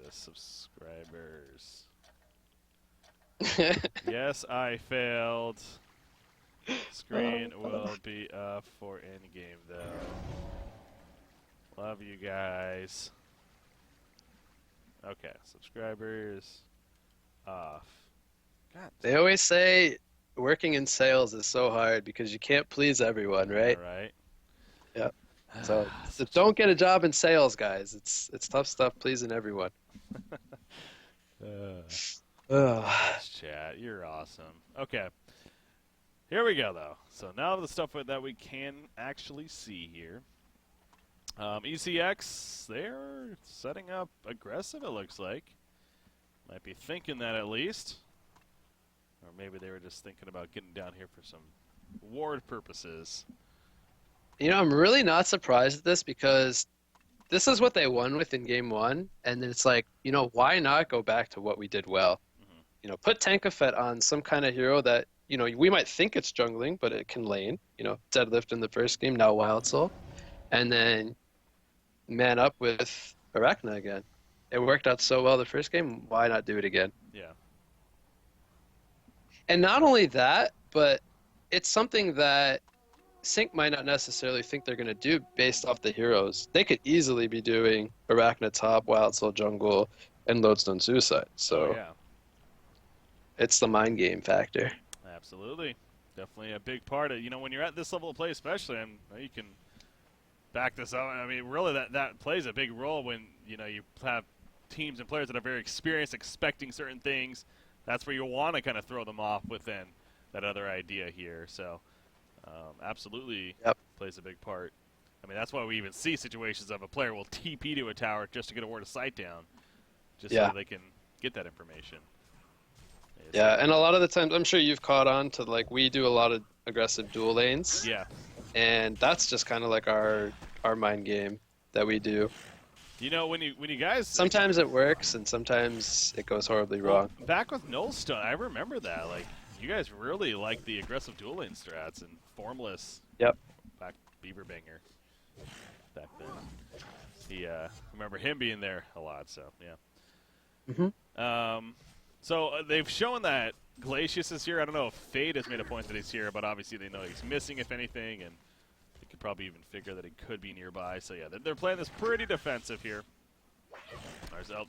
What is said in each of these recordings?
the subscribers. Yes, I failed. Screen will be up for in-game, though. Love you guys. Okay, subscribers off. God. They always say working in sales is so hard because you can't please everyone, right? All right. Yeah. So don't get a job in sales, guys. It's tough stuff pleasing everyone. Uh, Ugh. Thanks, chat. You're awesome. Okay. Here we go, though. So now the stuff that we can actually see here. ECX, they're setting up aggressive, it looks like. Might be thinking that at least. Or maybe they were just thinking about getting down here for some ward purposes. You know, I'm really not surprised at this because this is what they won with in game one, and then it's like, you know, why not go back to what we did well? Mm-hmm. You know, put Tankafet on some kind of hero that, you know, we might think it's jungling, but it can lane. You know, deadlift in the first game, now Wild Soul, and then man up with Arachna again. It worked out so well the first game. Why not do it again? Yeah. And not only that, but it's something that Sync might not necessarily think they're going to do based off the heroes. They could easily be doing Arachna top, Wild Soul jungle, and Lodestone Suicide. So yeah. it's the mind game factor. Absolutely. Definitely a big part of, you know, when you're at this level of play especially, and you can back this up. I mean, really that plays a big role when, you know, you have teams and players that are very experienced, expecting certain things. That's where you want to kind of throw them off within that other idea here. So, absolutely plays a big part. I mean, that's why we even see situations of a player will TP to a tower just to get a ward of sight down, just so they can get that information. Yeah, and a lot of the times, I'm sure you've caught on to, like, we do a lot of aggressive dual lanes. Yeah. And that's just kind of like our mind game that we do. You know, when you guys... Sometimes it works, and sometimes it goes horribly wrong. Back with Nullstone, I remember that. Like, you guys really liked the aggressive dual lane strats and Formless. Yep. Back Beaverbanger back then. He, remember him being there a lot, so, yeah. Mm-hmm. So they've shown that Glacius is here. I don't know if Fade has made a point that he's here, but obviously they know he's missing, if anything, and they could probably even figure that he could be nearby. So, yeah, they're playing this pretty defensive here.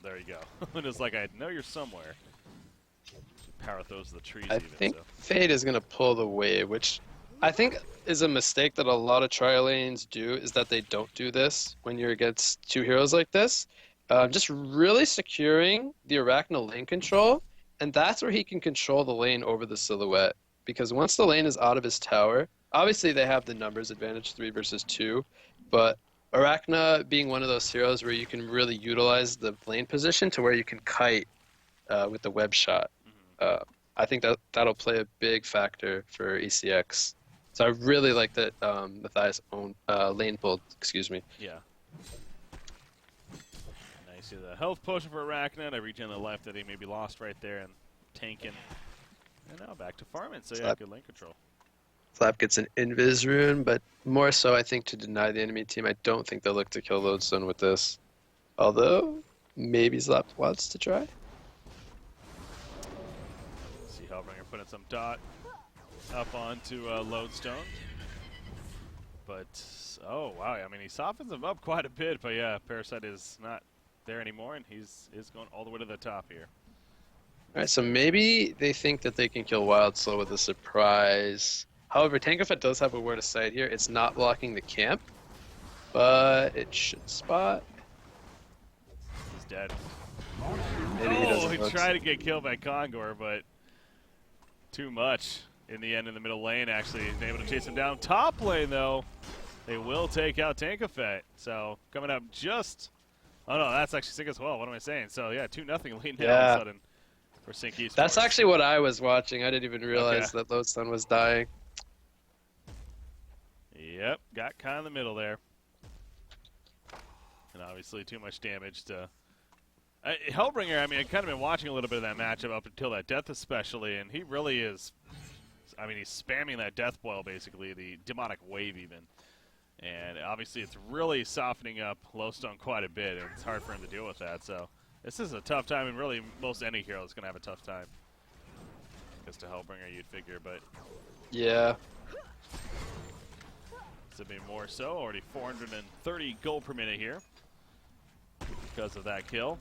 There you go. And it's like, I know you're somewhere. Power throws the trees I even. think Fade is going to pull the wave, which I think is a mistake that a lot of trial lanes do, is that they don't do this when you're against two heroes like this. Just really securing the Arachna lane control, and that's where he can control the lane over the silhouette. Because once the lane is out of his tower, obviously they have the numbers advantage, 3 versus 2, but Arachna being one of those heroes where you can really utilize the lane position to where you can kite with the web shot. I think that'll play a big factor for ECX. So I really like that Matthias own lane pulled, excuse me. Yeah. Nice. See the health potion for Arachna. I regen the life that he maybe lost right there and tanking. And now back to farming. So yeah, good lane control. Slap gets an invis rune, but more so I think to deny the enemy team. I don't think they'll look to kill Lodestone with this. Although, maybe Slap wants to try. See Hellbringer putting some dot up onto Lodestone. But, oh wow, I mean he softens him up quite a bit, but yeah, Parasite is not there anymore, and he's going all the way to the top here. Alright, so maybe they think that they can kill Wild Soul with a surprise. However, Tankafet does have a word of sight here. It's not blocking the camp, but it should spot. He's dead. Maybe he tried to get killed by Kongor, but too much in the end in the middle lane, actually. He's able to chase him down. Top lane, though, they will take out Tankafet. So, coming up just... Oh, no, that's actually Sync as well. What am I saying? So, yeah, 2-0 lead now all of a sudden for Sync Esports. That's actually what I was watching. I didn't even realize that Lodestone was dying. Yep, got kind of in the middle there. And obviously too much damage to... Hellbringer, I mean, I've kind of been watching a little bit of that matchup up until that death especially, and he really is... I mean, he's spamming that death boil, basically, the demonic wave even. And obviously it's really softening up Lowstone quite a bit, and it's hard for him to deal with that. So This is a tough time, and really most any hero is going to have a tough time. Just to Hellbringer, you'd figure, but Yeah. it's a bit more so. Already 430 gold per minute here because of that kill.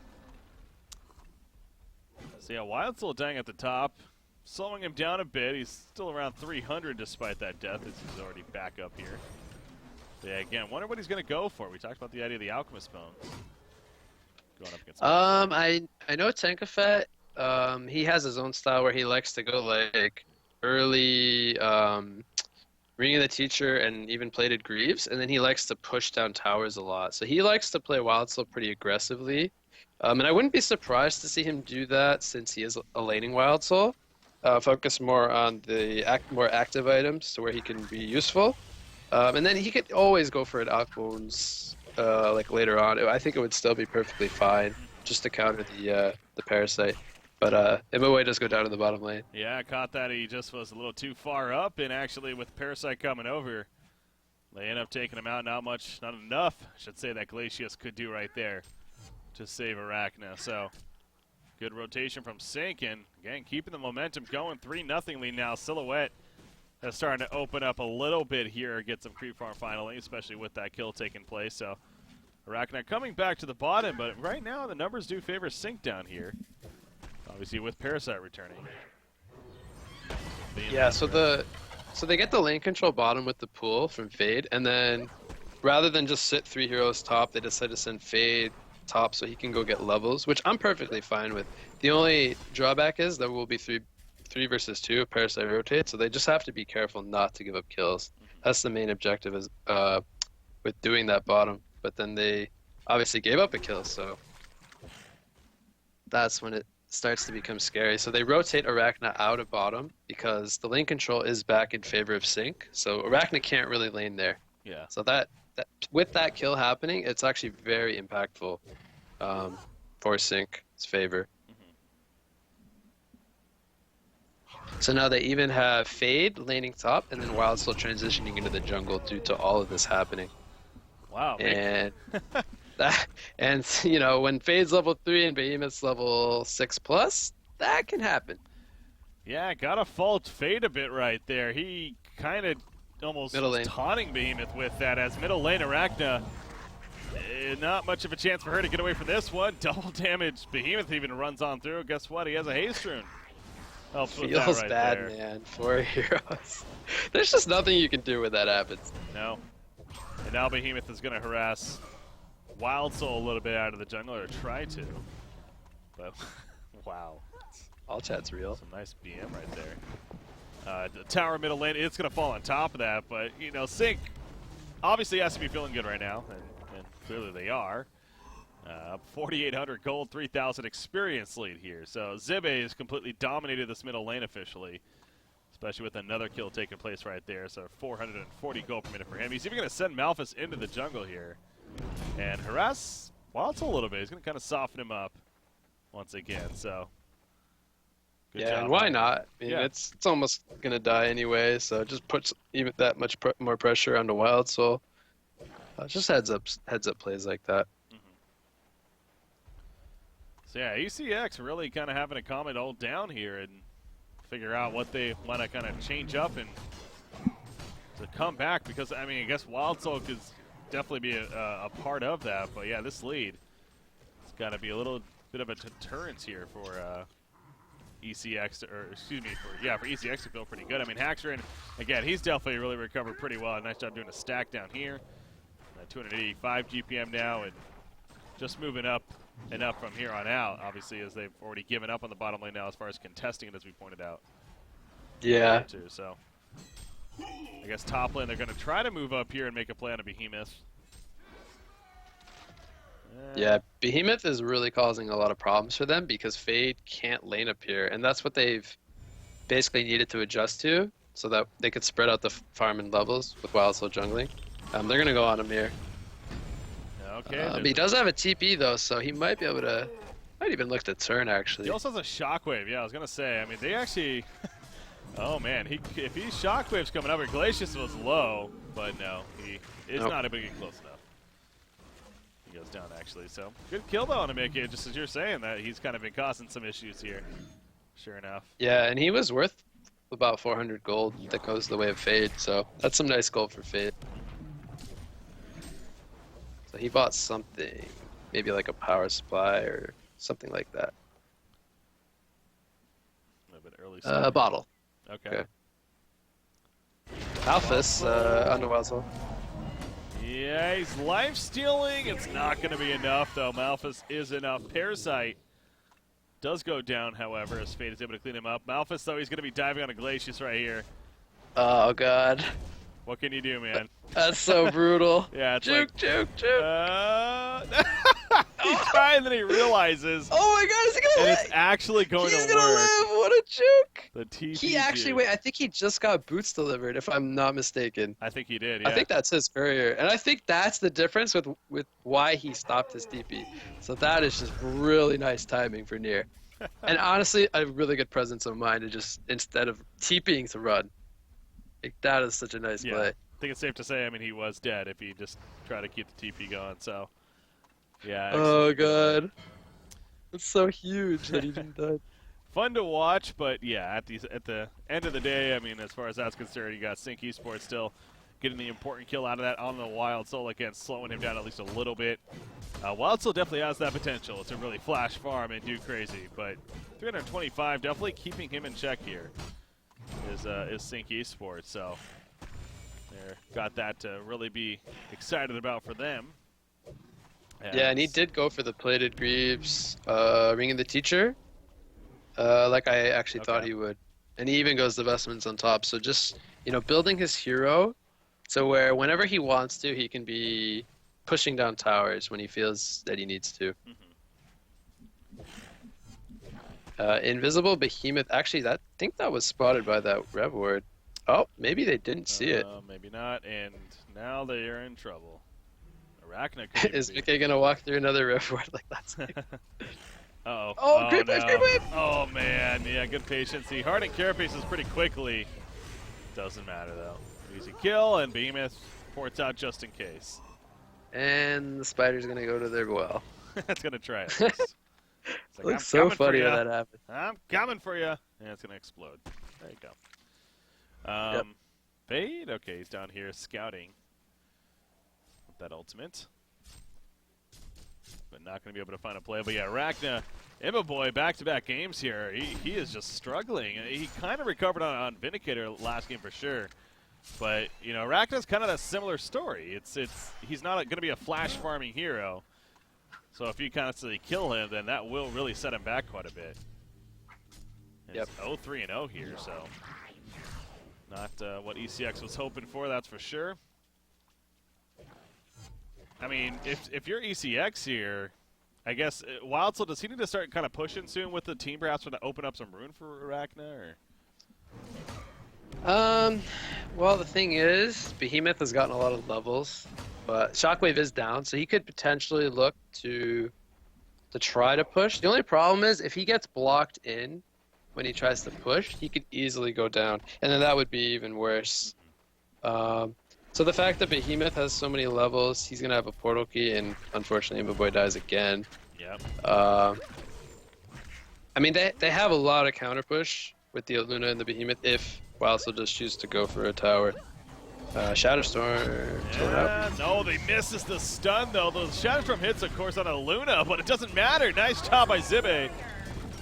So yeah, Wild's still dying at the top, slowing him down a bit. He's still around 300 despite that death. He's already back up here. But yeah, again, wonder what he's going to go for. We talked about the idea of the Alchemist Bones. Going up against I know Tenkafet, he has his own style where he likes to go like early Ring of the Teacher and even plated Greaves, and then he likes to push down towers a lot. So he likes to play Wild Soul pretty aggressively. And I wouldn't be surprised to see him do that since he is a laning Wild Soul. Focus more on the more active items to where he can be useful. And then he could always go for an Alchebones like later on. I think it would still be perfectly fine just to counter the Parasite. But MOA does go down to the bottom lane. Yeah, I caught that. He just was a little too far up, and actually with Parasite coming over, they end up taking him out. Not enough, I should say, that Glacius could do right there to save Arachna. So good rotation from Sync, and again, keeping the momentum going. 3-0 lead now. Silhouette is starting to open up a little bit here, get some creep farm finally, especially with that kill taking place. So Arachna coming back to the bottom, but right now the numbers do favor Sync down here. Obviously with Parasite returning. Yeah, so they get the lane control bottom with the pool from Fade, and then rather than just sit 3 heroes top, they decide to send Fade top so he can go get levels, which I'm perfectly fine with. The only drawback is there will be 3 versus 2 if Parasite rotates, so they just have to be careful not to give up kills. That's the main objective is with doing that bottom. But then they obviously gave up a kill, so that's when it starts to become scary. So they rotate Arachna out of bottom because the lane control is back in favor of Sync. So Arachna can't really lane there. Yeah. So that with that kill happening, it's actually very impactful for Sync's favor. So now they even have Fade laning top and then Wild Soul transitioning into the jungle due to all of this happening. Wow. And and you know, when Fade's level 3 and Behemoth's level 6+, that can happen. Yeah, gotta fault Fade a bit right there. He kind of almost was taunting Behemoth with that as middle lane Arachna. Not much of a chance for her to get away from this one. Double damage. Behemoth even runs on through. Guess what? He has a haste rune. Helps with that Feels right bad, there. man. 4 heroes. There's just nothing you can do when that happens. No. And now Behemoth is going to harass Wild Soul a little bit out of the jungle, or try to. But, wow. All chat's real. Some nice BM right there. The tower middle lane, it's going to fall on top of that, but, you know, Sync obviously has to be feeling good right now, and clearly they are. 4,800 gold, 3,000 experience lead here. So Zibe has completely dominated this middle lane officially, especially with another kill taking place right there. So 440 gold per minute for him. He's even going to send Malphus into the jungle here and harass Wild Soul a little bit. He's going to kind of soften him up once again. So good job. And why not? I mean, yeah. it's almost going to die anyway, so it just puts even that much more pressure onto Wild Soul. Just heads up plays like that. So yeah, ECX really kind of having to calm it all down here and figure out what they want to kind of change up and to come back, because I mean, I guess Wild Soul could definitely be a part of that, but yeah, this lead, it's got to be a little bit of a deterrence here for ECX, for ECX to feel pretty good. I mean, Haxrin, again, he's definitely really recovered pretty well. Nice job doing a stack down here. 285 GPM now, and just moving up and up from here on out, obviously, as they've already given up on the bottom lane now as far as contesting it, as we pointed out. Yeah. So I guess top lane, they're going to try to move up here and make a play on a Behemoth. Yeah, Behemoth is really causing a lot of problems for them because Fade can't lane up here, and that's what they've basically needed to adjust to so that they could spread out the farm and levels with Wild Soul jungling. They're going to go on him here. Okay. But he does have a TP though, so he might be able to. Might even look to turn actually. He also has a shockwave. Yeah, I was gonna say. I mean, they actually. Oh man, if he's shockwaves coming up, Glacius was low, but no, it's not able to get close enough. He goes down, actually. So good kill, though, on Amiki, just as you're saying that he's kind of been causing some issues here. Sure enough. Yeah, and he was worth about 400 gold that goes the way of Fade, so that's some nice gold for Fade. So he bought something, maybe like a power supply or something like that. A little bit early. A bottle. Okay. Alphys, on the Welsel. Yeah, he's life stealing. It's not going to be enough, though. Malphus is enough. Parasite does go down, however, as Fate is able to clean him up. Malphus, though, he's going to be diving on a Glacius right here. Oh, God. What can you do, man? That's so brutal. Yeah, it's juke, like... juke, juke. He tried, and then he realizes. Oh, my God, is he going to And live? it's actually going to work. He's going to live. What a juke. The TP He actually, wait, I think he just got boots delivered, if I'm not mistaken. I think he did, yeah. I think that's his courier. And I think that's the difference with why he stopped his TP. So that is just really nice timing for Nier. And honestly, a really good presence of mind to just, instead of TPing to run. Like, that is such a nice play. I think it's safe to say, I mean, he was dead if he just tried to keep the TP going, so. Yeah. Oh, God. It's so huge that he didn't die. Fun to watch, but yeah, at the end of the day, I mean, as far as that's concerned, you got Sync Esports still getting the important kill out of that on the Wild Soul, again, slowing him down at least a little bit. Wild Soul definitely has that potential to really flash farm and do crazy, but 325 definitely keeping him in check here is Sync Esports, so they're got that to really be excited about for them. Yeah, and he did go for the plated greaves, Ring of the Teacher, like I actually thought he would. And he even goes the vestments on top. So just, building his hero so where whenever he wants to, he can be pushing down towers when he feels that he needs to. Invisible Behemoth, actually, I think that was spotted by that Rev Ward. Oh, maybe they didn't see it. Maybe not, and now they are in trouble. Arachna Is Vicky gonna walk through another Rev Ward like that's like... Uh-oh. Oh, great wave, great wave! Oh, man. Yeah, good patience. The Hardened Carapaces pretty quickly. Doesn't matter, though. Easy kill, and Behemoth ports out just in case. And the spider's gonna go to their well. It's gonna try it. It's like, Looks so funny when that happens. I'm coming for you. And it's gonna explode. There you go. Fade? Okay, he's down here scouting with that ultimate. But not going to be able to find a play. But yeah, Arachna, Emma Boy, back-to-back games here. He is just struggling. He kind of recovered on Vindicator last game for sure. But, Arachna's kind of that similar story. He's not going to be a flash farming hero. So if you constantly kill him, then that will really set him back quite a bit. It's 0-3-0 here, so not what ECX was hoping for, that's for sure. I mean, if you're ECX here, I guess Wild Soul, does he need to start kind of pushing soon with the team, perhaps, to open up some rune for Arachna? Or? Well, the thing is, Behemoth has gotten a lot of levels, but Shockwave is down, so he could potentially look to try to push. The only problem is, if he gets blocked in when he tries to push, he could easily go down, and then that would be even worse. So the fact that Behemoth has so many levels, he's going to have a portal key, and unfortunately, my boy dies again. Yep. I mean, they have a lot of counter push with the Luna and the Behemoth if Wild Soul just choose to go for a tower. Shatterstorm. Yeah, no, they misses the stun, though. Those Shatterstorm hits, of course, on a Luna, but it doesn't matter. Nice job by Zibe.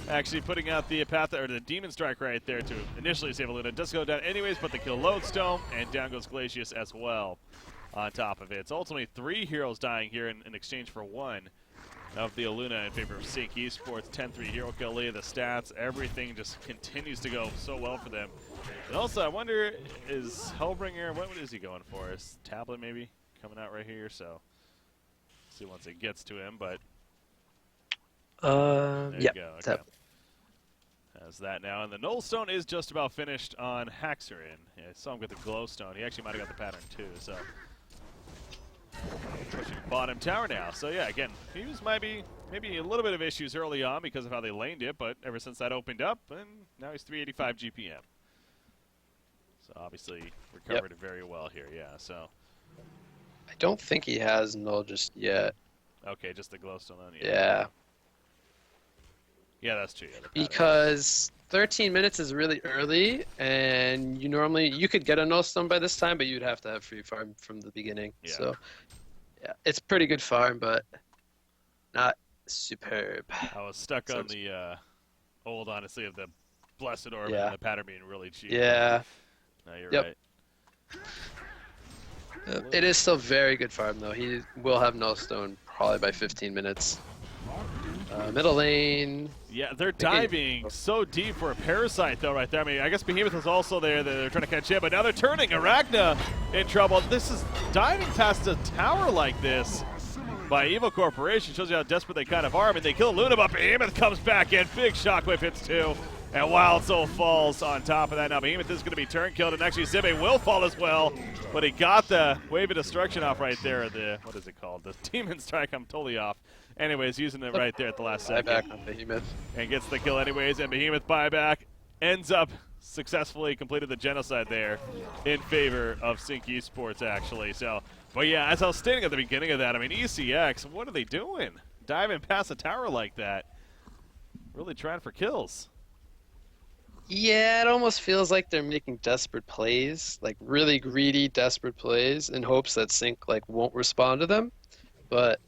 Actually putting out the the Demon Strike right there to initially save a Luna. It does go down anyways, but they kill Lodestone, and down goes Glacius as well on top of it. It's ultimately 3 heroes dying here in exchange for 1 of the Luna in favor of Sync Esports. 10-3 hero kill lead, the stats, everything just continues to go so well for them. And also, I wonder, is Hellbringer, what is he going for? Is Tablet maybe coming out right here? So, see once it gets to him, but there you go. Okay. Has that now, and the Nullstone is just about finished on Haxorin. Yeah, I saw him get the Glowstone. He actually might have got the pattern too, so pushing bottom tower now. So yeah, again, he was maybe a little bit of issues early on because of how they laned it, but ever since that opened up, and now he's 385 GPM. So obviously recovered very well here. Yeah. So I don't think he has Null just yet. Okay, just the glowstone on. Yeah. Yeah, that's true. Yeah, the pattern. Because 13 minutes is really early, and you could get a no stone by this time, but you'd have to have free farm from the beginning. Yeah. So yeah, it's pretty good farm, but not superb. I was stuck So on the old, honestly, of the Blessed Orb yeah. and the pattern being really cheap. Yeah. No, you're Yep. right. It is still very good farm though. He will have no stone probably by 15 minutes. Middle lane. Yeah, they're diving so deep for a Parasite, though, right there. I mean, I guess Behemoth was also there. They're trying to catch him, but now they're turning. Arachna in trouble. This is diving past a tower like this by Evil Corporation. Shows you how desperate they kind of are. I mean, they kill Luna, but Behemoth comes back in. Big shockwave hits two, and Wild Soul falls on top of that. Now Behemoth is going to be turn killed, and actually Zibe will fall as well, but he got the Wave of Destruction off right there. The, what is it called? The Demon Strike. I'm totally off. Anyways, using it right there at the last second. Buyback on Behemoth. And gets the kill anyways, and Behemoth buyback ends up successfully completed the genocide there in favor of Sync Esports, actually. So, but yeah, as I was stating at the beginning of that, I mean, ECX, what are they doing? Diving past a tower like that. Really trying for kills. Yeah, it almost feels like they're making desperate plays, like really greedy, desperate plays in hopes that Sync like won't respond to them. But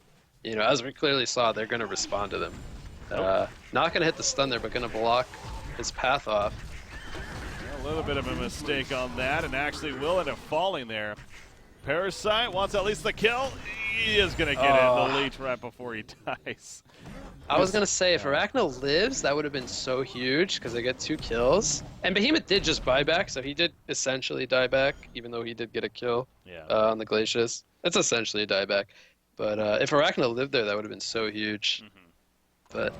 you know, as we clearly saw, they're going to respond to them. Not going to hit the stun there, but going to block his path off. A little bit of a mistake on that, and actually will end up falling there. Parasite wants at least the kill. He is going to get it, the leech, right before he dies. I was going to say, if Arachno lives, that would have been so huge, because they get 2 kills. And Behemoth did just buy back, so he did essentially die back, even though he did get a kill on the Glacius. It's essentially a dieback. But if Arachno lived there, that would have been so huge. But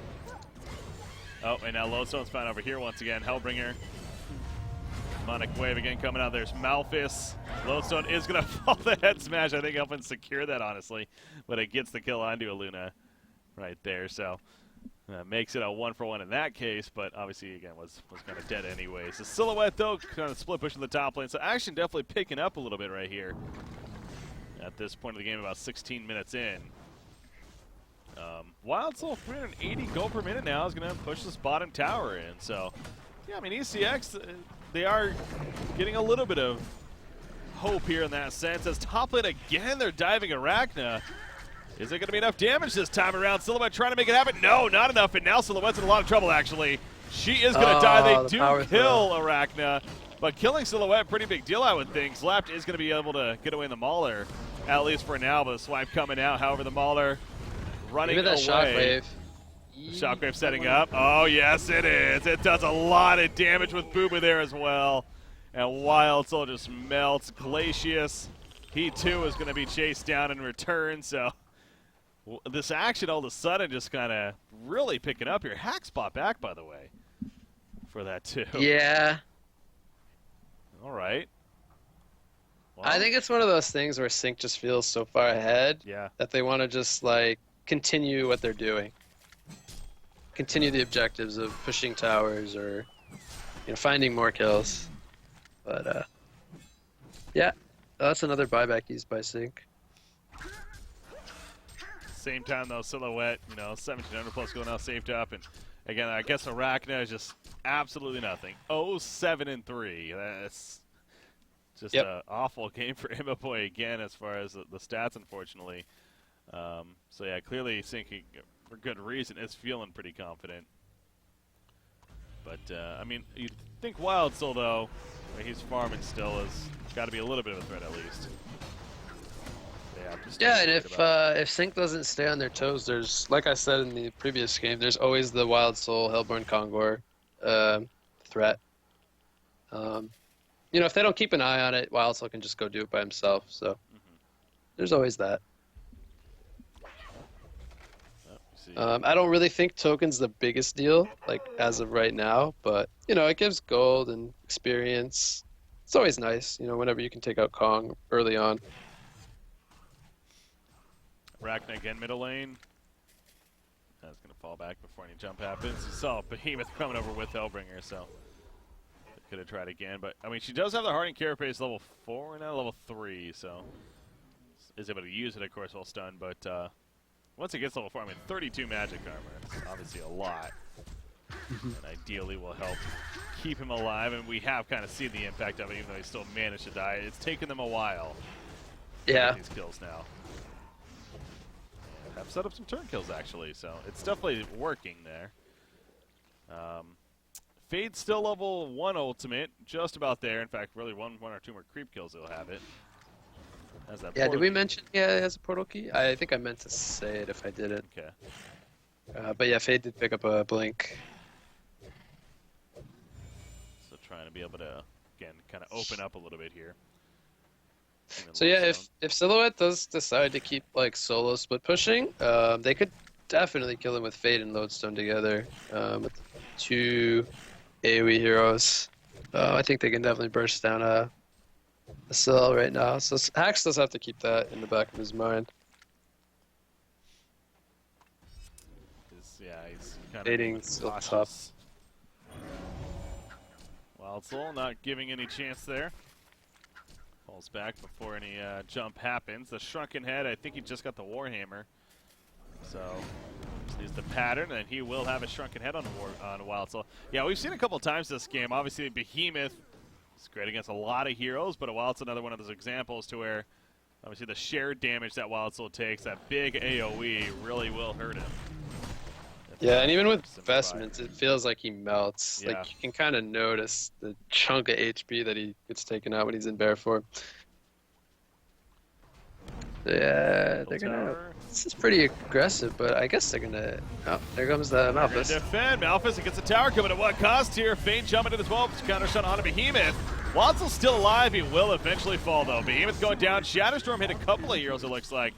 oh, and now Lodestone's found over here once again. Hellbringer. Demonic Wave again coming out. There's Malphus. Lodestone is going to fall the head smash. I think helping secure that, honestly. But it gets the kill onto Aluna right there. So makes it a 1-for-1 in that case. But obviously, again, was kind of dead anyways. The Silhouette, though, kind of split pushing the top lane. So action definitely picking up a little bit right here. At this point of the game, about 16 minutes in. Wild Soul, 380 gold per minute now, is going to push this bottom tower in. So, yeah, I mean, ECX, they are getting a little bit of hope here in that sense. As top lane again, they're diving Arachna. Is it going to be enough damage this time around? Silhouette trying to make it happen. No, not enough. And now Silhouette's in a lot of trouble, actually. She is going to die. They do kill Arachna. But killing Silhouette, pretty big deal, I would think. Slapped is going to be able to get away in the Mauler, at least for now. But the swipe coming out. However, the Mauler running away. Shockwave. Shockwave setting up. Oh, yes, it is. It does a lot of damage with Booba there as well. And Wild Soul just melts. Glacius, he too is going to be chased down in return. So this action all of a sudden just kind of really picking up here. Hack spot back, by the way, for that too. Yeah. All right. Well, I think it's one of those things where Sync just feels so far ahead that they want to just like continue what they're doing. Continue the objectives of pushing towers or finding more kills. But yeah, that's another buyback used by Sync. Same time though, Silhouette, 1700 plus going out saved up, and again, I guess Arachna is just absolutely nothing. 0-7-3. That's just an awful game for Imaboy again as far as the stats, unfortunately. So yeah, clearly Sync, for good reason, is feeling pretty confident. But I mean, you think Wild Soul though, he's farming still, has got to be a little bit of a threat at least. Yeah, and if Sync doesn't stay on their toes, there's, like I said in the previous game, there's always the Wild Soul, Hellborn Kongor threat. If they don't keep an eye on it, Wild Soul can just go do it by himself. So there's always that. I don't really think token's the biggest deal, like as of right now, but it gives gold and experience. It's always nice, whenever you can take out Kong early on. Arachna again, middle lane. That's going to fall back before any jump happens. You saw Behemoth coming over with Hellbringer, so could have tried again. But, I mean, she does have the Hardened Carapace level 4 now, level 3, so is able to use it, of course, while stunned. But once it gets level 4, I mean, 32 magic armor. It's obviously a lot. And ideally will help keep him alive, and we have kind of seen the impact of it, even though he still managed to die. It's taken them a while to get these kills now. And have set up some turn kills, actually, so it's definitely working there. Fade's still level 1 ultimate, just about there. In fact, really one or two more creep kills, he'll have it. Has that Did we mention it has a portal key? I think I meant to say it if I didn't. Okay. But yeah, Fade did pick up a blink. So trying to be able to, again, kind of open up a little bit here. So yeah, if Silhouette does decide to keep like solo split pushing, they could definitely kill him with Fade and Lodestone together. With 2 AoE heroes, I think they can definitely burst down a Sil right now. So Hax does have to keep that in the back of his mind. He's kind Fading of Sil top. cautious. Wild Soul not giving any chance there. Falls back before any jump happens. The Shrunken Head, I think he just got the Warhammer. So sees the pattern, and he will have a Shrunken Head on a Wild Soul. Yeah, we've seen a couple times this game. Obviously, Behemoth is great against a lot of heroes, but a Wild Soul another one of those examples to where obviously the shared damage that Wild Soul takes, that big AoE, really will hurt him. Yeah, and even with vestments, it feels like he melts. Yeah. Like you can kind of notice the chunk of HP that he gets taken out when he's in bear form. Yeah, they're gonna. This is pretty aggressive, but I guess they're gonna. Oh, there comes the Malphus. Defend Malphus against the tower, coming at what cost here? Fane jumping in as well. Counter shot on a Behemoth. Watsel's still alive. He will eventually fall though. Behemoth going down. Shadowstorm hit a couple of heroes. It looks like.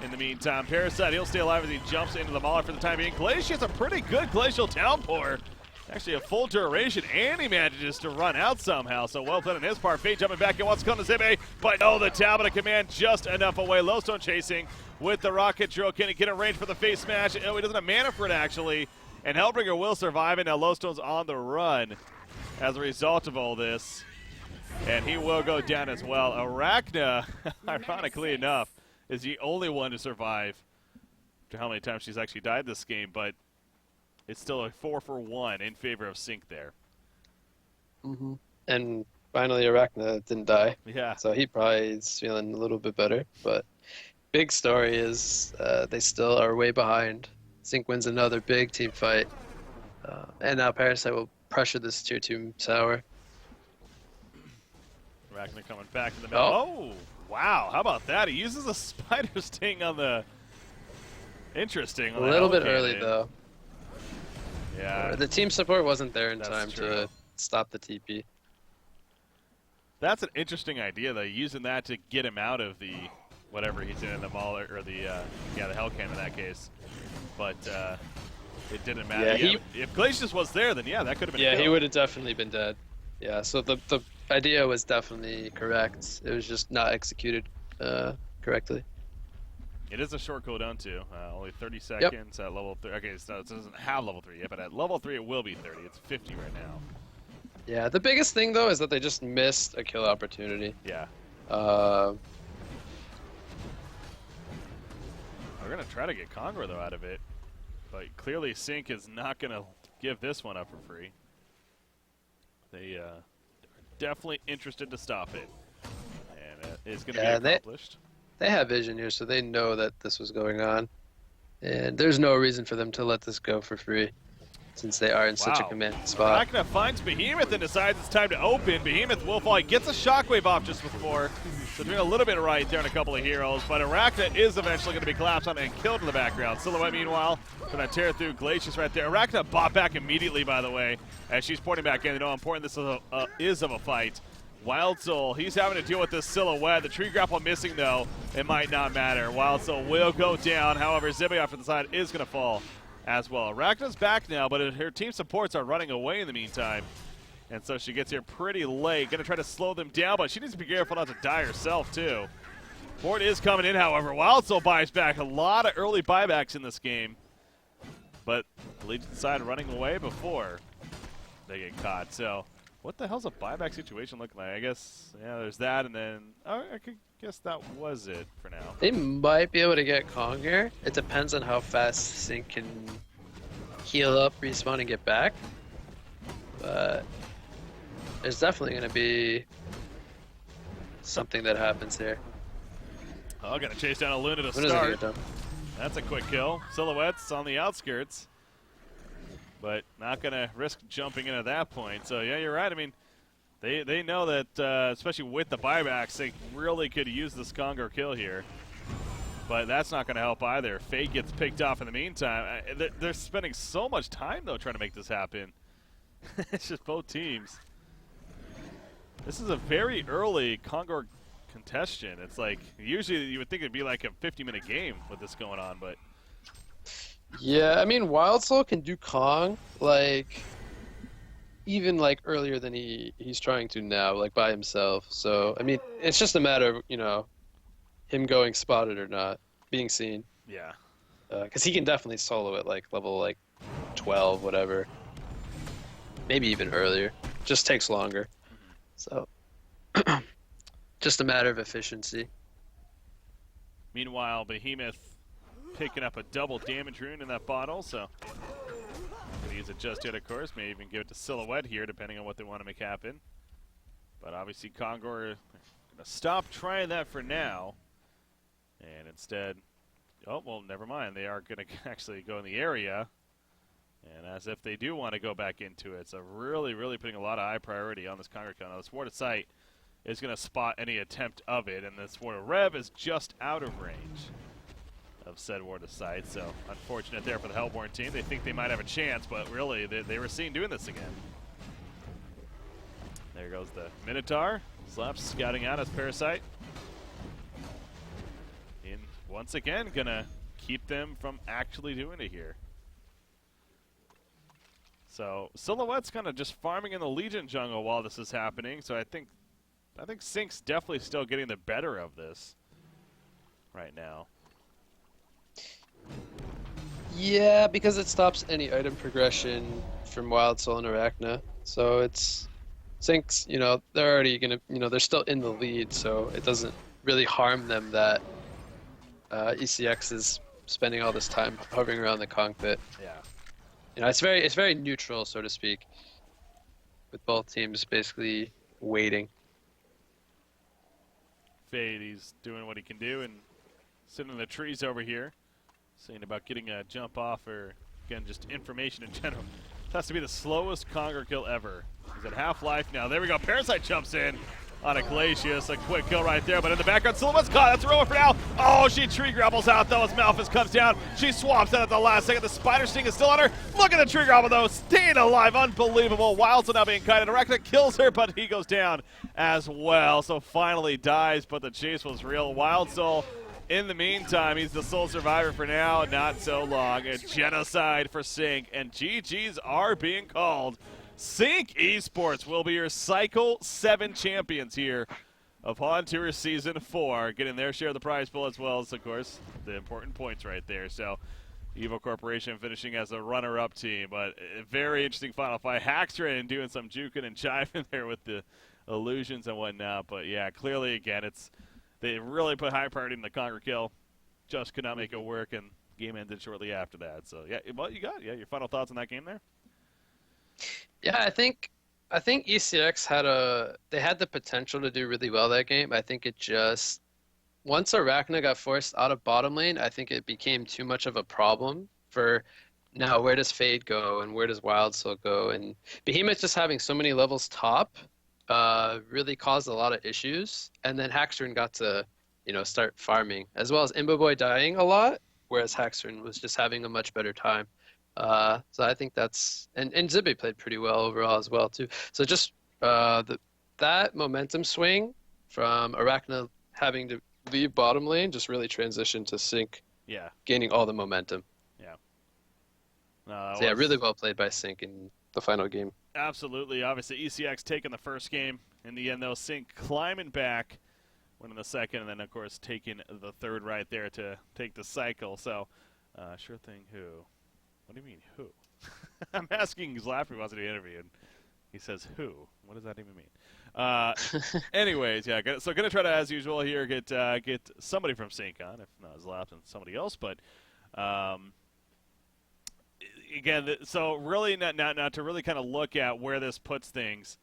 In the meantime, Parasite, he'll stay alive as he jumps into the Mauler for the time being. Glacier has a pretty good Glacial Downpour. Actually a full duration, and he manages to run out somehow. So well played on his part. Fade jumping back in, wants to come to Zibe, but no, the Talbot of Command just enough away. Lowstone chasing with the Rocket Drill. Can he get a range for the face smash? Oh, he doesn't have mana for it, actually. And Hellbringer will survive, and now Lowstone's on the run as a result of all this. And he will go down as well. Arachna, ironically enough, is the only one to survive. To how many times she's actually died this game, but it's still a 4-for-1 in favor of Sync there. And finally, Arachna didn't die. Yeah. So he probably is feeling a little bit better. But big story is they still are way behind. Sync wins another big team fight. And now Parasite will pressure this tier 2 tower. Arachna coming back in the middle. Oh, wow. How about that? He uses a Spider Sting on the... Interesting. A little bit early, though. Yeah. The team support wasn't there in time true. to stop the TP. That's an interesting idea, though, using that to get him out of the whatever he's in the Mauler, or the Hellcam in that case. But it didn't matter. Yeah, if Glacius was there, then yeah, that could have been. Yeah, he would have definitely been dead. Yeah, so the idea was definitely correct. It was just not executed correctly. It is a short cooldown too. Only 30 seconds at level 3. Okay, so it doesn't have level 3 yet, but at level 3 it will be 30. It's 50 right now. Yeah, the biggest thing though is that they just missed a kill opportunity. Yeah. Uh, We're gonna try to get Congra though out of it, but clearly Sync is not gonna give this one up for free. They are definitely interested to stop it, and it is gonna be accomplished. They have vision here, so they know that this was going on. And there's no reason for them to let this go for free, since they are in such a commanding spot. Arachna finds Behemoth and decides it's time to open. Behemoth will fall. He gets a Shockwave off just before, so doing a little bit right there on a couple of heroes. But Arachna is eventually going to be collapsed on and killed in the background. Silhouette, meanwhile, going to tear through Glacius right there. Arachna bought back immediately, by the way, as she's pointing back in. You know how important this is of a fight. Wild Soul, he's having to deal with this Silhouette. The tree grapple missing, though. It might not matter. Wild Soul will go down. However, Zibe off to the side is going to fall as well. Arachna's back now, but her team supports are running away in the meantime. And so she gets here pretty late. Going to try to slow them down, but she needs to be careful not to die herself, too. Ford is coming in, however. Wild Soul buys back. A lot of early buybacks in this game. But the Legion side running away before they get caught. So what the hell's a buyback situation look like? I guess, yeah, there's that, and then, oh, I could guess that was it for now. They might be able to get Kong here. It depends on how fast Sync can heal up, respawn, and get back. But there's definitely going to be something that happens here. Oh, gonna chase down a Luna to Luna's start. gonna get done. That's a quick kill. Silhouette's on the outskirts, but not gonna risk jumping in at that point. So yeah, you're right. I mean, they know that, especially with the buybacks, they really could use this Congo kill here. But that's not going to help either. Fade gets picked off in the meantime. They're spending so much time, though, trying to make this happen. It's just both teams. This is a very early Congo contestation. It's like, usually you would think it'd be like a 50-minute game with this going on, but... Yeah, I mean, Wild Soul can do Kong, like, even, like, earlier than he's trying to now, like, by himself. So, I mean, it's just a matter of, you know, him going spotted or not, being seen. Yeah. Because he can definitely solo at, like, level, like, 12, whatever. Maybe even earlier. Just takes longer. So, just a matter of efficiency. Meanwhile, Behemoth picking up a double damage rune in that bottle, so gonna use it just yet, of course. May even give it to Silhouette here, depending on what they want to make happen. But obviously, Kongor gonna stop trying that for now, and instead, oh well, never mind. They are gonna actually go in the area, and as if they do want to go back into it. So really, really putting a lot of high priority on this Kongor kill. Now, this Ward of Sight is gonna spot any attempt of it, and this Ward of Rev is just out of range of said Ward of Sight, so unfortunate there for the Hellborn team. They think they might have a chance, but really, they were seen doing this again. There goes the Minotaur. Slaps scouting out as Parasite. And once again, gonna keep them from actually doing it here. So Silhouette's kind of just farming in the Legion jungle while this is happening, so I think Sync's definitely still getting the better of this right now. Yeah, because it stops any item progression from Wild Soul and Arachna. So it's Sync's, you know, they're already gonna, you know, they're still in the lead, so it doesn't really harm them that ECX is spending all this time hovering around the Kong pit. Yeah. You know, it's very neutral, so to speak, with both teams basically waiting. Fade, he's doing what he can do and sitting in the trees over here, saying about getting a jump off or, again, just information in general. It has to be the slowest Conger kill ever. He's at half-life now. There we go. Parasite jumps in on a Glacius. A quick kill right there, but in the background, Silhouette's caught. That's a roll for now. Oh, she tree grapples out, though, as Malphus comes down. She swaps out at the last second. The Spider Sting is still on her. Look at the tree grapple, though. Staying alive. Unbelievable. Wild's now being kited. Arachna kills her, but he goes down as well. So finally dies, but the chase was real. Wild Soul, in the meantime, he's the sole survivor for now. Not so long. A genocide for Sync, and GGs are being called. Sync Esports will be your Cycle 7 champions here of Han Tour Season 4, getting their share of the prize pool as well as, of course, the important points right there. So, Evo Corporation finishing as a runner-up team, but a very interesting final fight. Hackstrin doing some juking and jiving there with the illusions and whatnot, but yeah, clearly, again, they really put high priority in the Conger kill, just could not make it work, and game ended shortly after that. So, yeah, what you got? Yeah, your final thoughts on that game there? Yeah, I think ECX had the potential to do really well that game. I think it just once Arachna got forced out of bottom lane, I think it became too much of a problem for now where does Fade go and where does Wild Soul go? And Behemoth just having so many levels top really caused a lot of issues. And then Hackstern got to, you know, start farming, as well as Imboboy dying a lot, whereas Hackstern was just having a much better time. So I think that's and Zibby played pretty well overall as well too. So just that momentum swing from Arachna having to leave bottom lane just really transitioned to Sync, gaining all the momentum. Yeah. So yeah, really well played by Sync in the final game. Absolutely. Obviously, ECX taking the first game. In the end, though, Sync climbing back, winning the second, and then, of course, taking the third right there to take the cycle. So, sure thing, who? What do you mean, who? I'm asking Zlap who wants to be interviewed. He says who? What does that even mean? Anyways, yeah. So gonna try to, as usual, here get somebody from SyncOn, if not Zlap, and somebody else. But um, again, so really not to really kind of look at where this puts things.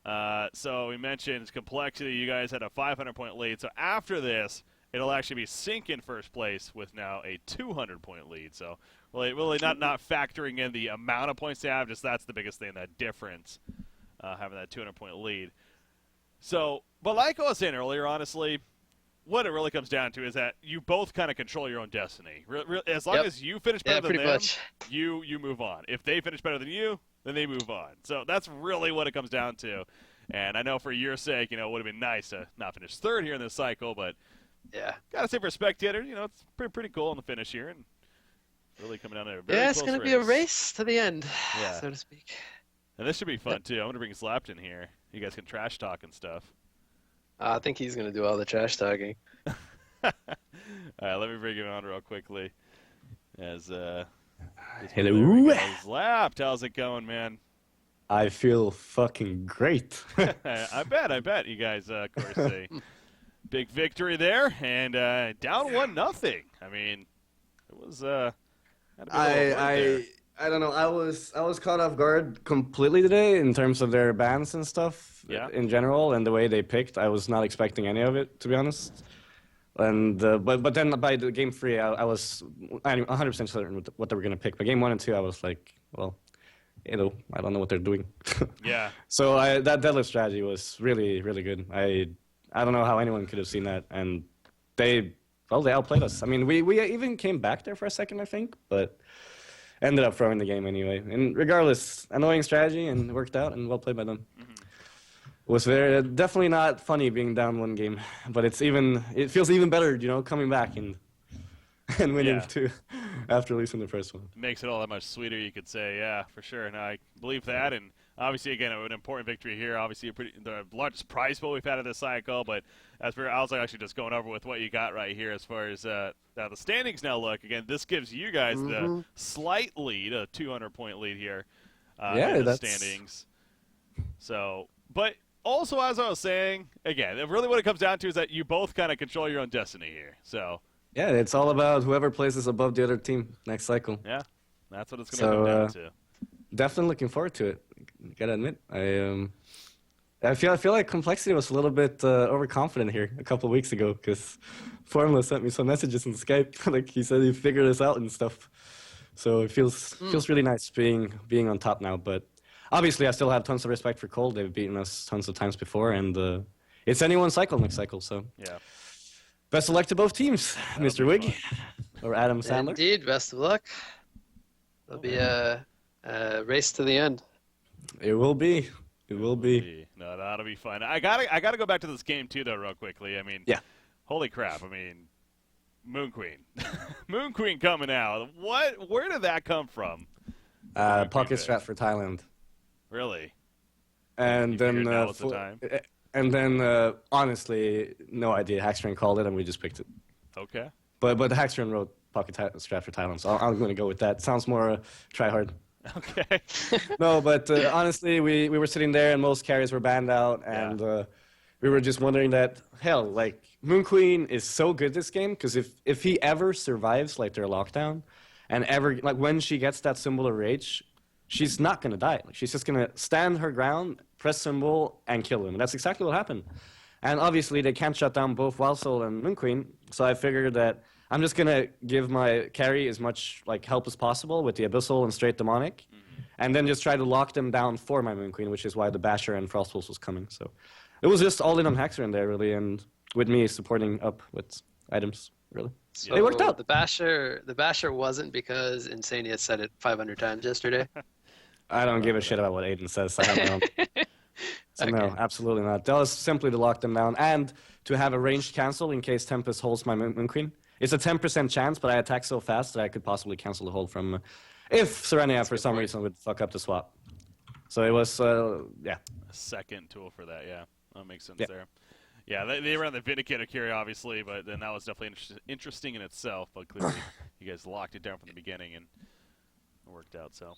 So we mentioned complexity. You guys had a 500-point lead. So after this, it'll actually be Sync in first place with now a 200-point lead. So really not factoring in the amount of points they have. Just that's the biggest thing, that difference, having that 200-point lead. So, but like I was saying earlier, honestly, what it really comes down to is that you both kind of control your own destiny. As long as you finish better than them, much. you move on. If they finish better than you, then they move on. So that's really what it comes down to. And I know for your sake, it would have been nice to not finish third here in this cycle, but Yeah. gotta say for a spectator, it's pretty cool in the finish here, and really coming down to a very Yeah, it's close going to be a race to the end, Yeah. so to speak. And this should be fun too. I'm gonna bring Slapped in here. You guys can trash talk and stuff. I think he's going to do all the trash talking. All right, let me bring him on real quickly. As Hello. Slapped, how's it going, man? I feel fucking great. I bet you guys, of course, a big victory there, and down 1-0. I mean, it was had to be a little work there. I don't know. I was caught off guard completely today in terms of their bans and stuff. Yeah. In general, and the way they picked, I was not expecting any of it, to be honest. And but then by the game 3, I was 100% certain with what they were gonna pick. But game 1 and 2, I was like, well, I don't know what they're doing. Yeah. So that deadlift strategy was really, really good. I don't know how anyone could have seen that, and they outplayed us. I mean, we even came back there for a second, I think, but ended up throwing the game anyway. And regardless, annoying strategy, and it worked out, and well played by them. Mm-hmm. It was definitely not funny being down one game, but it feels even better, coming back and winning too after losing the first one. It makes it all that much sweeter, you could say. Yeah, for sure. And I believe that. And obviously, again, an important victory here. Obviously, the largest prize pool we've had of this cycle. But I was actually just going over with what you got right here as far as how the standings now look. Again, this gives you guys the slight lead, a 200-point lead here in the standings. So, but also, as I was saying, again, really what it comes down to is that you both kind of control your own destiny here. So. Yeah, it's all about whoever places above the other team next cycle. Yeah, that's what it's going to come down to. Definitely looking forward to it. Gotta admit, I feel like Complexity was a little bit overconfident here a couple of weeks ago because Formula sent me some messages on Skype, like he said he figured this out and stuff. So it feels really nice being on top now. But obviously, I still have tons of respect for Cole. They've beaten us tons of times before, and it's anyone's cycle next cycle. So yeah. Best of luck to both teams, Mr. Wig or Adam Sandler. Indeed, best of luck. It'll be a race to the end. It will be. It will be. No, that'll be fun. I gotta go back to this game too, though, real quickly. I mean, yeah. Holy crap! I mean, Moon Queen, Moon Queen coming out. Where did that come from? Pocket strat for Thailand. Really? And then now was the time? And then, honestly, no idea. Hackstring called it, and we just picked it. Okay. But Hackstring wrote Pocket Strat for Thailand, so I'm going to go with that. Sounds more try hard. Okay. No, but honestly, we were sitting there, and most carriers were banned out, and we were just wondering that, hell, like, Moon Queen is so good this game, because if he ever survives, like, their lockdown, and ever, like, when she gets that symbol of rage, she's not going to die. Like, she's just going to stand her ground, press symbol, and kill him. And that's exactly what happened. And obviously, they can't shut down both Wild Soul and Moon Queen, so I figured that I'm just going to give my carry as much like help as possible with the Abyssal and Straight Demonic, and then just try to lock them down for my Moon Queen, which is why the Basher and Frost Pulse was coming. So it was just all in on Haxer in there, really, and with me supporting up with items, really. So it worked out. The Basher wasn't because Insania said it 500 times yesterday. I don't give a shit about what Aiden says. I don't know. So Okay. no, absolutely not. That was simply to lock them down and to have a ranged cancel in case Tempest holds my Moon Queen. It's a 10% chance, but I attack so fast that I could possibly cancel the hold from if Serenia for some reason would fuck up the swap. So it was, yeah. A second tool for that, yeah. That makes sense there. Yeah, they ran the Vindicator carry, obviously, but then that was definitely interesting in itself. But clearly, you guys locked it down from the beginning, and it worked out, so.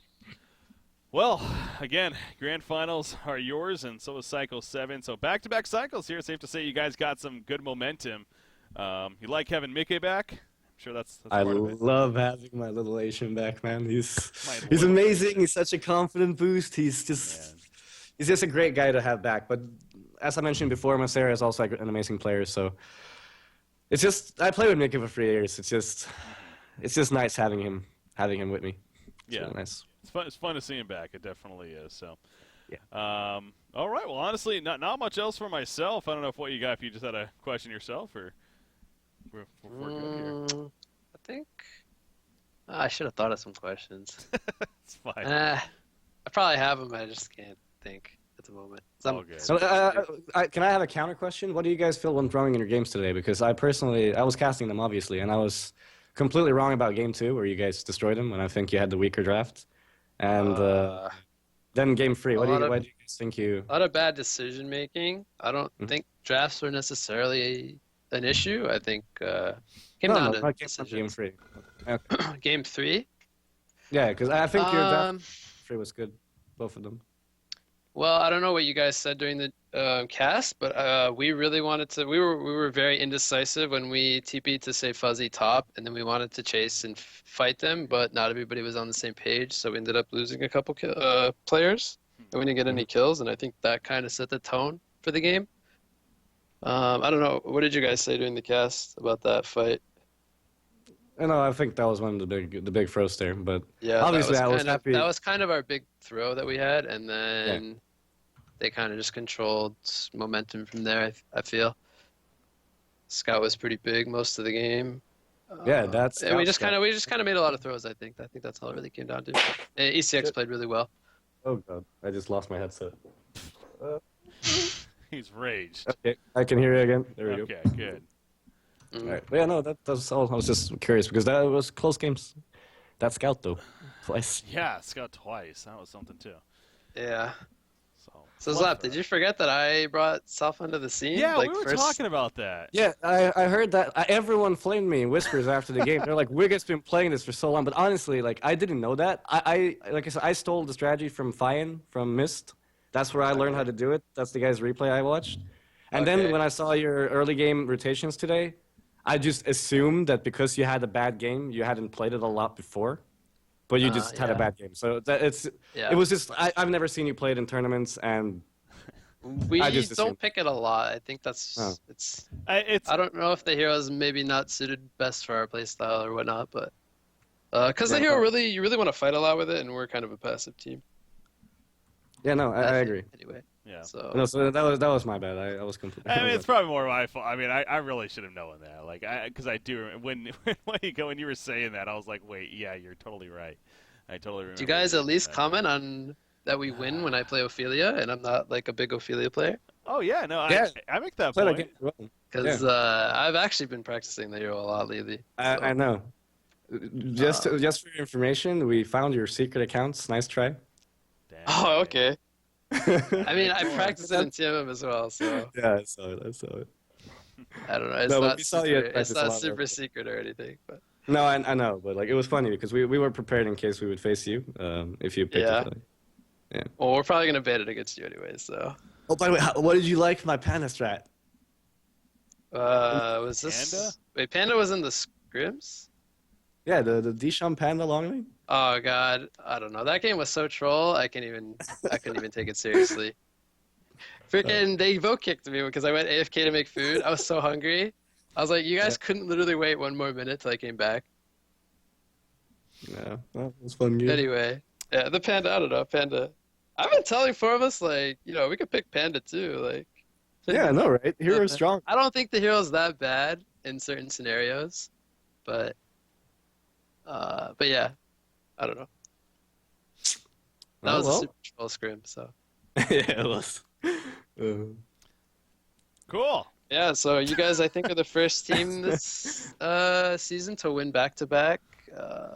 Well, again, grand finals are yours, and so is Cycle 7. So back-to-back cycles here. Safe to say you guys got some good momentum. You like having Mickey back? I'm sure that's I part of it. love having my little Asian back, man. He's little amazing. Asian. He's such a confident boost. He's just a great guy to have back. But as I mentioned before, Masera is also an amazing player. So it's just I played with Mickey for 3 years. It's just nice having him with me. It's really nice. It's fun to see him back. It definitely is. So, yeah. All right. Well, honestly, not much else for myself. I don't know what you got. If you just had a question yourself, or we're good here. I think I should have thought of some questions. It's fine. I probably have them. I just can't think at the moment. All good. So, can I have a counter question? What do you guys feel when throwing in your games today? Because I was casting them obviously, and I was completely wrong about game 2 where you guys destroyed them, and I think you had the weaker draft. And then game 3, what do you guys think you? A lot of bad decision making. I don't think drafts were necessarily an issue. I think came down to decisions. Game 3. Okay. Game 3. Yeah, because I think your draft 3 was good, both of them. Well, I don't know what you guys said during the cast, but we really wanted to. We were very indecisive when we TP'd to say fuzzy top, and then we wanted to chase and fight them, but not everybody was on the same page, so we ended up losing a couple players, and we didn't get any kills, and I think that kind of set the tone for the game. I don't know. What did you guys say during the cast about that fight? I think that was one of the big throws there, but yeah, obviously I was happy. That was kind of our big throw that we had, and then they kind of just controlled momentum from there. I feel Scout was pretty big most of the game. Yeah, and we just kind of made a lot of throws. I think that's all it really came down to. And ECX played really well. Oh god, I just lost my headset. He's raged. Okay, I can hear you again. There we go. Okay, good. All right. But yeah, no, that's all. I was just curious because that was close games. That Scout though, twice. Yeah, Scout twice. That was something too. Yeah. So Zlap, did you forget that I brought Self onto the scene? Yeah, we were talking about that. Yeah, I heard that. Everyone flamed me in whispers after the game. They're like, Wigget's been playing this for so long. But honestly, like, I didn't know that. Like I said, I stole the strategy from Fian, from Mist. That's where I learned how to do it. That's the guy's replay I watched. And then when I saw your early game rotations today, I just assumed that because you had a bad game, you hadn't played it a lot before. But you just had a bad game. So it was just, I've never seen you play it in tournaments, and we don't pick it a lot. I think I don't know if the hero's maybe not suited best for our playstyle or whatnot, but because the hero you really want to fight a lot with it, and we're kind of a passive team. Yeah, no, I agree. Anyway. Yeah. So that was my bad. I was completely. I mean, it's probably more my fault. I mean, I really should have known that. Like, because I do when you were saying that, I was like, wait, yeah, you're totally right. I totally remember. Do you guys at least comment on that we win when I play Ophelia, and I'm not like a big Ophelia player? Oh yeah, no, I make that point. Because I've actually been practicing the hero a lot lately. So. I know. Just for your information, we found your secret accounts. Nice try. Damn. Oh, okay. I mean, I practiced it in TMM as well, so. Yeah, I saw it. I don't know. It's not super secret or anything, but. No, I know, but like it was funny because we were prepared in case we would face you if you picked it. Yeah. Well, we're probably gonna ban it against you anyway, so. Oh, by the way, what did you like for my Panda strat? Was this Panda? Wait, Panda was in the scrims? Yeah, the Dishon Panda long lane. Oh god, I don't know. That game was so troll. I couldn't even take it seriously. Freaking, they vote kicked me because I went AFK to make food. I was so hungry. I was like, you guys couldn't literally wait one more minute till I came back. Yeah, well, it was a fun game. Anyway, yeah, the Panda. I don't know, Panda. I've been telling four of us like, we could pick Panda too. Like, yeah, I know, right? Hero's strong. I don't think the hero's that bad in certain scenarios, but yeah. I don't know. That was a super troll scrim, so. Yeah, it was. Cool. Yeah, so you guys, I think, are the first team this season to win back-to-back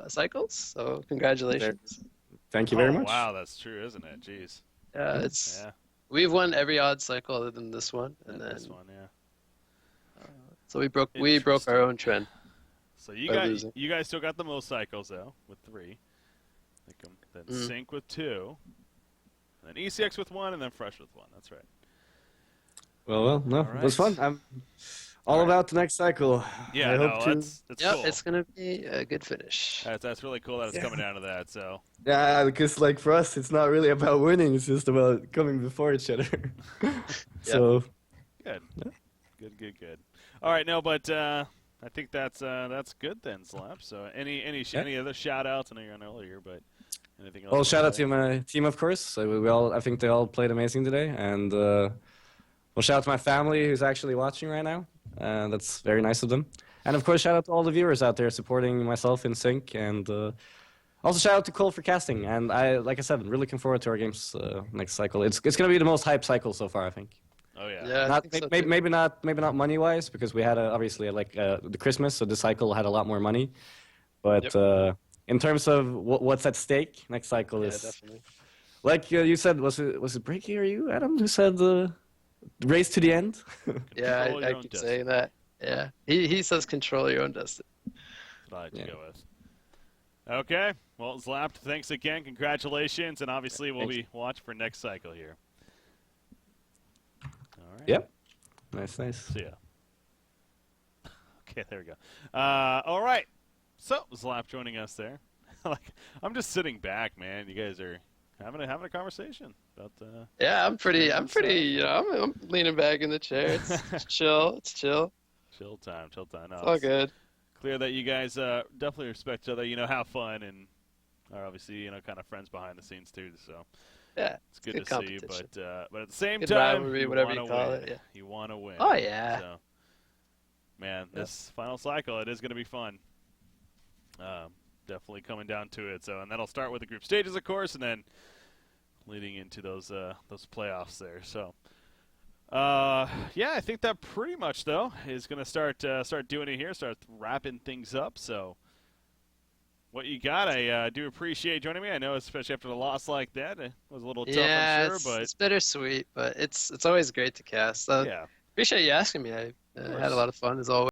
cycles. So congratulations. Thank you very much. Wow, that's true, isn't it? Jeez. Yeah, we've won every odd cycle other than this one, and then this one, yeah. So we broke our own trend. So you guys still got the most cycles though, with 3. then Mm. Sync with 2, then ECX with 1, and then Fresh with 1. That's right. Well, no, All it was fun. right. I'm all All right. about the next cycle. Yeah, I no, hope to. that's Yep, cool. it's gonna be a good finish. That's really cool that it's Yeah. coming down to that. So Yeah, because like for us, it's not really about winning. It's just about coming before each other. So good, good. All right, no, but I think that's good then, Slap. So any other shout outs? I know you're on earlier, but anything else? well, you shout wanna out say? to my team, of course. So I think they all played amazing today, and well, shout out to my family who's actually watching right now. That's very nice of them. And of course, shout out to all the viewers out there supporting myself in Sync, and also shout out to Cole for casting. And like I said, really looking forward to our games next cycle. It's gonna be the most hype cycle so far, I think. Oh yeah. Yeah, I Not think so maybe, too. maybe not money wise because we had obviously like the Christmas, so the cycle had a lot more money. But in terms of what's at stake, next cycle Yeah, is definitely. like you said. Was it Breaky or you, Adam, who said the race to the end? Yeah, Control your I own keep destiny. saying that. Yeah, he says control your own destiny. That's what I like to Yeah. go with. Okay. Well, Zlap, thanks again. Congratulations, and obviously we'll Thanks. be watching for next cycle here. All right. Yep. Nice. See ya. Okay, there we go. All right. So Zlap joining us there. Like I'm just sitting back, man. You guys are having a conversation about. Yeah, I'm pretty. Good You know, I'm leaning back in the chair. It's chill. It's chill. Chill time. No, It's all good. Clear that you guys definitely respect each other. You know, have fun and are obviously kind of friends behind the scenes too. So Yeah, it's good good to see you. competition. But at the same Good time, rivalry, you whatever wanna you call win. it, yeah. You want to win. Oh, yeah. So, man, Yeah. this final cycle, it is going to be fun. Definitely coming down to it. So, and that'll start with the group stages, of course, and then leading into those playoffs there. So, yeah, I think that pretty much though is going to start doing it here, start wrapping things up. So, what you got? I do appreciate you joining me. I know, especially after a loss like that, it was a little tough, Yeah, I'm sure, but it's bittersweet, but it's always great to cast. So yeah. appreciate you asking me. I had course. a lot of fun as always.